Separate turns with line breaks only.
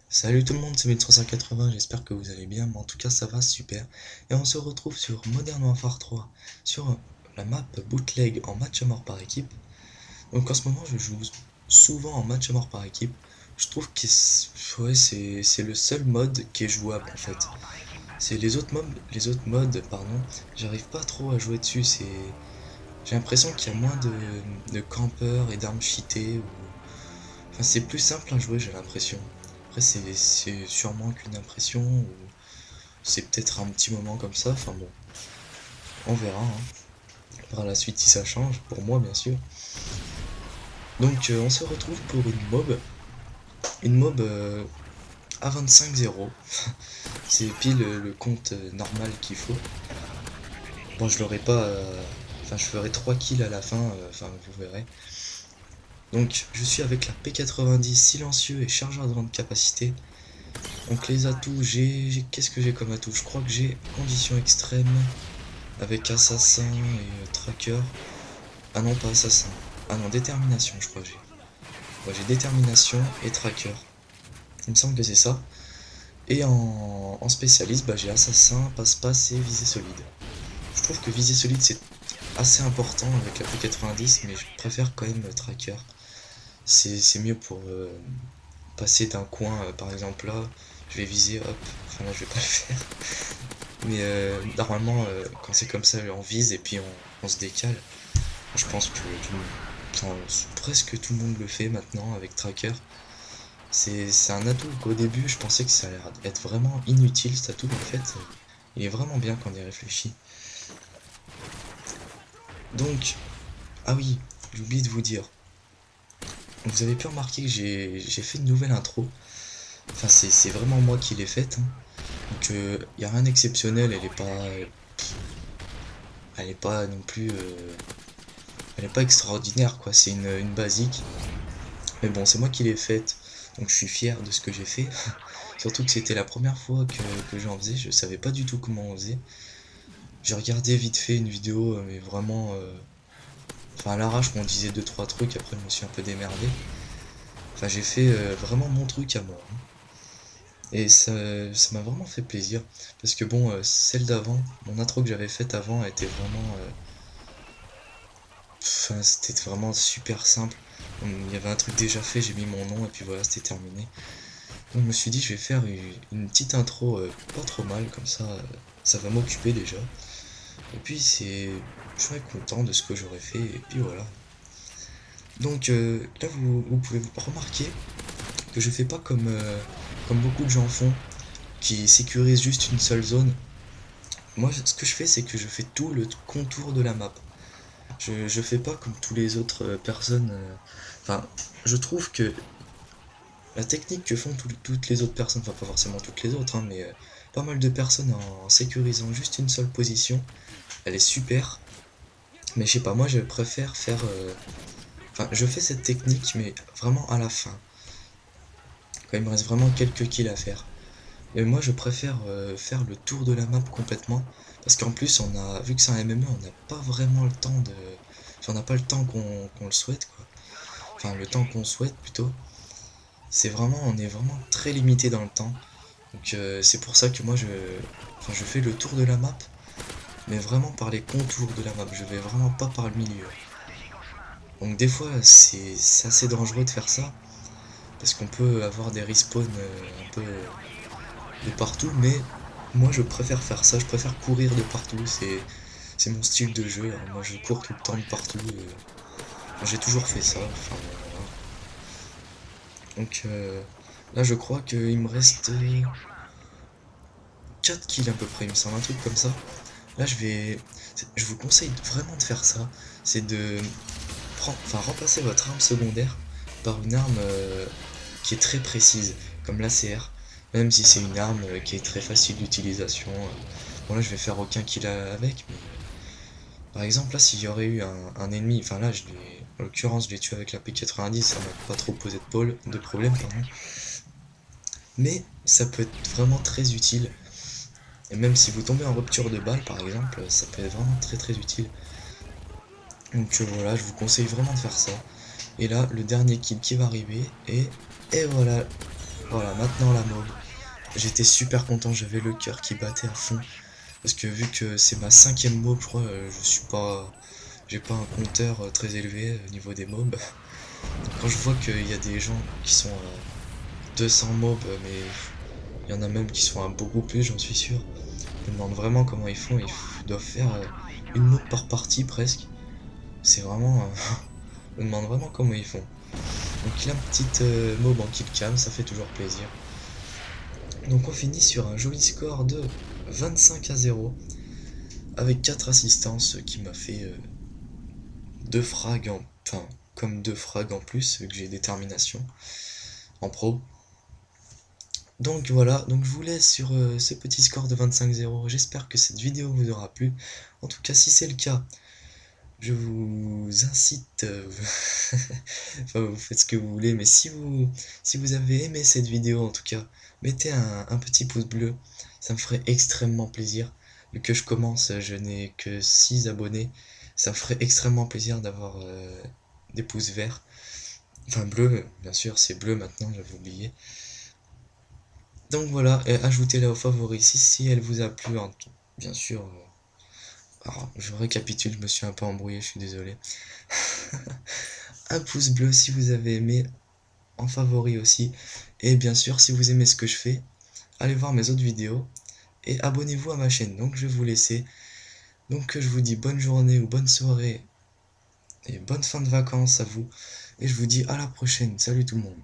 Salut tout le monde, c'est 1380, j'espère que vous allez bien, mais en tout cas ça va super. Et on se retrouve sur Modern Warfare 3, sur la map bootleg en match à mort par équipe. Donc en ce moment je joue souvent en match à mort par équipe. Je trouve que c'est le seul mode qui est jouable en fait. C'est les autres modes, pardon, j'arrive pas trop à jouer dessus, j'ai l'impression qu'il y a moins de campeurs et d'armes cheatées. Enfin, c'est plus simple à jouer, j'ai l'impression. Après, c'est sûrement qu'une impression, ou c'est peut-être un petit moment comme ça. Enfin bon, on verra, hein. Par la suite si ça change, pour moi bien sûr. Donc, on se retrouve pour une mob à 25-0. C'est pile le compte normal qu'il faut. Bon, je l'aurai pas. Enfin, je ferai 3 kills à la fin, enfin, vous verrez. Donc, je suis avec la P90 silencieux et chargeur de grande capacité. Donc les atouts, qu'est-ce que j'ai comme atout? Je crois que j'ai condition extrême avec assassin et tracker. Ah non, pas assassin. Ah non, détermination, je crois que j'ai. Ouais, j'ai détermination et tracker. Il me semble que c'est ça. Et en spécialiste, bah, j'ai assassin, passe-passe et visée solide. Je trouve que visée solide c'est assez important avec la P90, mais je préfère quand même le tracker. C'est mieux pour passer d'un coin, par exemple là, je vais viser, hop, enfin là je vais pas le faire. Mais normalement, quand c'est comme ça, on vise et puis on se décale. Je pense que enfin, presque tout le monde le fait maintenant avec Tracker. C'est un atout qu'au début, je pensais que ça allait être vraiment inutile cet atout. En fait, il est vraiment bien quand on y réfléchit. Donc, ah oui, j'ai oublié de vous dire. Vous avez pu remarquer que j'ai fait une nouvelle intro. Enfin, c'est vraiment moi qui l'ai faite, hein. Donc, il n'y a rien d'exceptionnel, elle est pas non plus elle est pas extraordinaire quoi, c'est une basique. Mais bon, c'est moi qui l'ai faite, donc je suis fier de ce que j'ai fait. Surtout que c'était la première fois que j'en faisais, je savais pas du tout comment on faisait. J'ai regardé vite fait une vidéo, mais vraiment... Enfin à l'arrache, on disait deux trois trucs, après je me suis un peu démerdé. Enfin j'ai fait vraiment mon truc à moi, hein. Et ça m'a vraiment fait plaisir. Parce que bon, celle d'avant, mon intro que j'avais faite avant était vraiment... Enfin, c'était vraiment super simple. Il y avait un truc déjà fait, j'ai mis mon nom et puis voilà, c'était terminé. Donc je me suis dit, je vais faire une petite intro pas trop mal, comme ça va m'occuper déjà. Et puis je serais content de ce que j'aurais fait, et puis voilà. Donc là, vous pouvez remarquer que je fais pas comme beaucoup de gens font, qui sécurisent juste une seule zone. Moi, ce que je fais, c'est que je fais tout le contour de la map. Je fais pas comme tous les autres personnes. Enfin, je trouve que la technique que font toutes les autres personnes, enfin pas forcément toutes les autres, hein, mais pas mal de personnes en sécurisant juste une seule position, elle est super. Mais je sais pas, moi je préfère faire... Enfin, je fais cette technique, mais vraiment à la fin. Quand il me reste vraiment quelques kills à faire. Et moi je préfère faire le tour de la map complètement. Parce qu'en plus, vu que c'est un MME, on n'a pas vraiment le temps de... Enfin, on n'a pas le temps qu'on le souhaite, quoi. Enfin, le temps qu'on souhaite plutôt. On est vraiment très limité dans le temps. Donc c'est pour ça que moi je fais le tour de la map, mais vraiment par les contours de la map. Je vais vraiment pas par le milieu. Donc des fois c'est assez dangereux de faire ça, parce qu'on peut avoir des respawns un peu de partout, mais moi je préfère faire ça. Je préfère courir de partout. C'est mon style de jeu, hein. Moi je cours tout le temps de partout. Enfin, j'ai toujours fait ça. Enfin, voilà. Donc là je crois qu'il me reste 4 kills à peu près, il me semble, un truc comme ça. Là je vous conseille vraiment de faire ça, c'est de remplacer votre arme secondaire par une arme qui est très précise, comme l'ACR, même si c'est une arme qui est très facile d'utilisation. Bon là je vais faire aucun kill avec, mais par exemple là s'il y aurait eu un ennemi, enfin là en l'occurrence je l'ai tué avec la P90, ça m'a pas trop posé de problème, pardon. Mais ça peut être vraiment très utile. Et même si vous tombez en rupture de balle par exemple, ça peut être vraiment très utile. Donc voilà, je vous conseille vraiment de faire ça. Et là, le dernier kill qui va arriver, et voilà, voilà, maintenant la mob. J'étais super content, j'avais le cœur qui battait à fond. Parce que vu que c'est ma 5e mob, je crois, j'ai pas un compteur très élevé au niveau des mobs. Quand je vois qu'il y a des gens qui sont à 200 mobs, mais il y en a même qui sont à beaucoup plus, j'en suis sûr. Je me demande vraiment comment ils font, ils doivent faire une mob par partie presque. C'est vraiment... je me demande vraiment comment ils font. Donc il a une petite mob en kill cam, ça fait toujours plaisir. Donc on finit sur un joli score de 25-0 avec 4 assistances qui m'a fait 2 frags en... Enfin, comme 2 frags en plus, vu que j'ai détermination en pro. Donc voilà, donc je vous laisse sur ce petit score de 25-0. J'espère que cette vidéo vous aura plu. En tout cas, si c'est le cas, je vous incite, enfin vous faites ce que vous voulez, mais si vous avez aimé cette vidéo en tout cas, mettez un petit pouce bleu, ça me ferait extrêmement plaisir. Vu que je commence, je n'ai que 6 abonnés, ça me ferait extrêmement plaisir d'avoir des pouces verts. Enfin bleu, bien sûr, c'est bleu maintenant, j'avais oublié. Donc voilà, et ajoutez-la aux favoris si elle vous a plu, hein, bien sûr. Alors, je récapitule, je me suis un peu embrouillé, je suis désolé. Un pouce bleu si vous avez aimé, en favori aussi. Et bien sûr, si vous aimez ce que je fais, allez voir mes autres vidéos et abonnez-vous à ma chaîne. Donc je vais vous laisser. Donc je vous dis bonne journée ou bonne soirée et bonne fin de vacances à vous. Et je vous dis à la prochaine. Salut tout le monde.